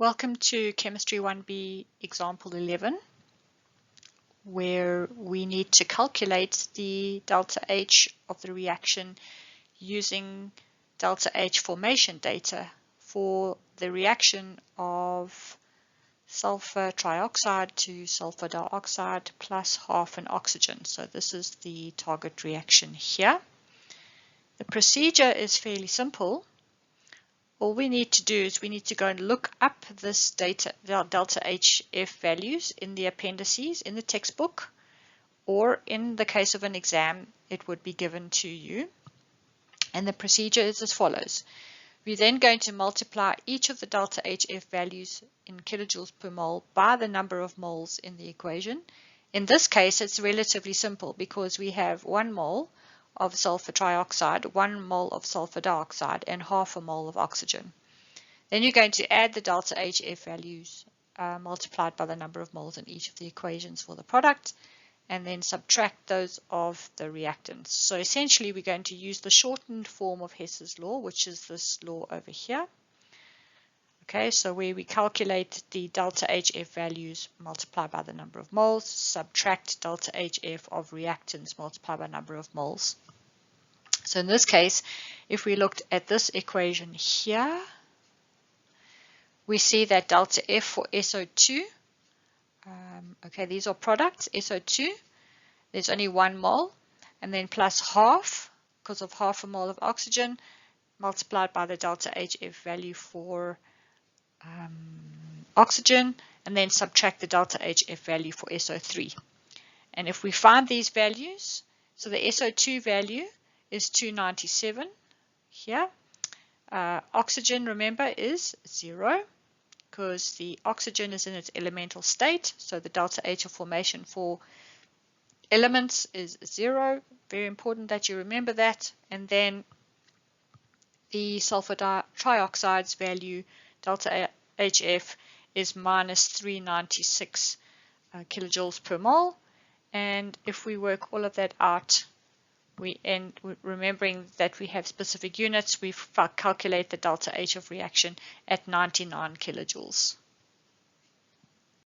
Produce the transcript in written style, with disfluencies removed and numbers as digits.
Welcome to Chemistry 1B example 11, where we need to calculate the delta H of the reaction using delta H formation data for the reaction of sulfur trioxide to sulfur dioxide plus half an oxygen. So this is the target reaction here. The procedure is fairly simple. All we need to do is we need to go and look up this data, the delta HF values in the appendices in the textbook, or in the case of an exam, it would be given to you. And the procedure is as follows. We're then going to multiply each of the delta HF values in kilojoules per mole by the number of moles in the equation. In this case, it's relatively simple because we have 1 mole of sulfur trioxide, 1 mole of sulfur dioxide, and half a mole of oxygen. Then you're going to add the delta HF values multiplied by the number of moles in each of the equations for the product, and then subtract those of the reactants. So essentially we're going to use the shortened form of Hess's law, which is this law over here. Okay, so where we calculate the delta HF values multiplied by the number of moles, subtract delta HF of reactants multiplied by number of moles. So in this case, if we looked at this equation here, we see that delta F for SO2, okay, these are products, SO2, there's only 1 mole, and then plus half, because of half a mole of oxygen, multiplied by the delta HF value for oxygen, and then subtract the delta HF value for SO3. And if we find these values, so the SO2 value is 297 here. Oxygen, remember, is 0 because the oxygen is in its elemental state, so the delta H of formation for elements is 0. Very important that you remember that. And then the sulfur trioxide's value, delta HF, is minus 396 kilojoules per mole. And if we work all of that out, we end remembering that we have specific units, we calculate the delta H of reaction at 99 kilojoules.